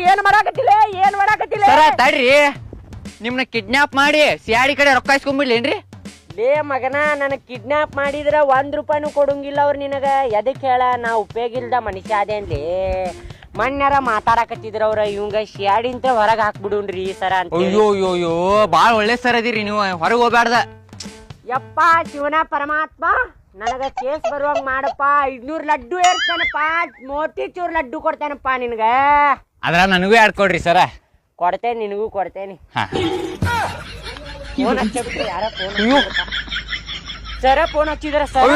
ಏನ್ ಮಾಡಾಕತ್ತಿಲ್ಲ ಏನ್ ಮಾಡಾಕತ್ತಿಲ್ಲ ಸರ ತಡ್ರಿ ನಿಮ್ನ ಕಿಡ್ನಾಪ್ ಮಾಡಿ ಸಿಯಾಡಿ ಕಡೆ ರೊಕ್ಕ ಇಸ್ಕೊಂಡ್ಬಿಡ್ಲೇನ್ರಿ? ಲೇ ಮಗನ ನನಗ್ ಕಿಡ್ನಾಪ್ ಮಾಡಿದ್ರ 1 ರೂಪಾಯಿನೂ ಕೊಡಂಗಿಲ್ಲ ಅವ್ರ ನಿನಗ. ಎದಕ್ ಹೇಳ ನಾ ಉಪಯೋಗಿಲ್ದ ಮನುಷ್ಯ ಅದೇನ್ಲಿ. ಮಣ್ಣಾರ ಮಾತಾಡಕತ್ತಿದ್ರ ಅವ್ರ ಇವಂಗ ಸಿಯಾಡಿಂತ ಹೊರಗ್ ಹಾಕ್ಬಿಡುನ್ರಿ ಸರ ಅಂತ. ಅಯ್ಯೋ ಬಾಳ ಒಳ್ಳೆ ಸರ್ ಅದೀರಿ ನೀವು, ಹೊರಗೆ ಹೋಗ್ಬ್ಯಾಡ್ದ. ಯಪ್ಪ ಶಿವನ ಪರಮಾತ್ಮ ನನಗ ಕೇಸ್ ಬರುವಂಗ ಮಾಡಪ್ಪ. 500 ಲಡ್ಡು ಏರ್ತಾನಪ್ಪ, ಮೋತಿಚೂರ್ ಲಡ್ಡು ಕೊಡ್ತೇನಪ್ಪ ನಿನಗ. ಅದ್ರ ನನಗೂ ಆಡ್ಕೊಡ್ರಿ ಸರ. ಕೊಡ್ತೇನೆ, ನಿನಗೂ ಕೊಡ್ತೇನಿ. ಫೋನ್ ಹಚ್ಚಬಿಟ್ರೆ ಯಾರ ಫೋನ್ ಸರ ಫೋನ್ ಹಚ್ಚಿದ್ರ ಸರ್.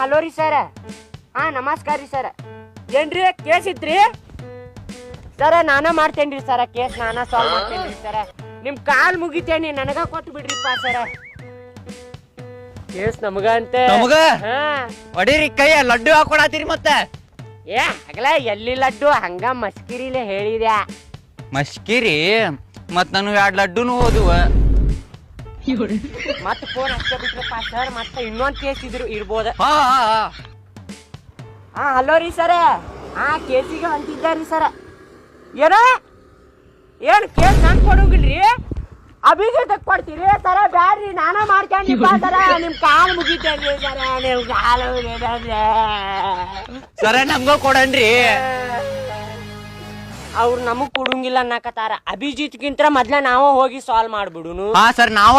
ಹಲೋ ರೀ ಸರ. ನಮಸ್ಕಾರ ರೀ ಸರ. ಏನ್ರಿ ಕೇಸ್ ಇತ್ರಿ ಸರ? ನಾನ ಮಾಡ್ತೇನ್ರಿ ಸರ ಕೇಸ್, ನಾನ ಸಾಲ್ವ್ ಮಾಡ್ತೇನ್ರಿ ಸರ. ನಿಮ್ ಕಾಲ್ ಮುಗಿತೇನಿ, ನನಗ ಕೊಟ್ಟು ಬಿಡ್ರಿಪ್ಪ ಸರ. ಕೇಸ್ ನಮಗ ಅಂತ ಹೊಡೀರಿ ಕೈಯ ಲಡ್ಡು ಹಾಕೊಡತ್ತೀರಿ ಮತ್ತೆ. ಹಗಲ ಎಲ್ಲಿ ಲಡ್ಡು ಹಂಗ ಮಸ್ಕಿರಿಲೆ ಹೇಳಿದ್ಯಾ. ಮಸ್ಕಿರಿ ಮತ್ ನಾನು 2 ಲಡ್ಡುನು ಹೋದುವ. ಮತ್ ಫೋನ್ ಹಚ್ಚ ಬಿಟ್ರಪ್ಪ ಸರ್. ಮತ್ತ ಇನ್ನೊಂದ್ ಕೇಸ್ ಇರ್ಬೋದ. ಹಲೋ ರೀ ಸರ. ಕೇಸಿಗೆ ಹೊಂಟಿದ್ದಾರಿ ಸರ. ಏನ್ ಕೇಸ್ ನನ್ ಕೊಡೋಗಿಲ್ರಿ, ಅಭಿಜಿತ್ ಕೊಡ್ತೀರಿ ಸರ? ಬ್ಯಾಡ್ರಿ, ನಾನ ಮಾಡ್ತೇನಿಪ್ಪ ಸರ. ನಿಮ್ ಕಾಲ್ ಮುಗಿತೇನ್ರಿ ಸರ, ನಿಮ್ ಕಾಲು ಸರ. ನಮ್ಗ ಕೊಡನ್ರಿ. ಅವ್ರು ನಮಗ್ ಕೊಡಂಗಿಲ್ಲ ಅನ್ನಕತ್ತಾರ. ಅಭಿಜಿತ್ಗಿಂತ ಮೊದ್ಲ ನಾವ ಹೋಗಿ ಸಾಲ್ವ್ ಮಾಡ್ಬಿಡುನು. ಸರ್ ನಾವ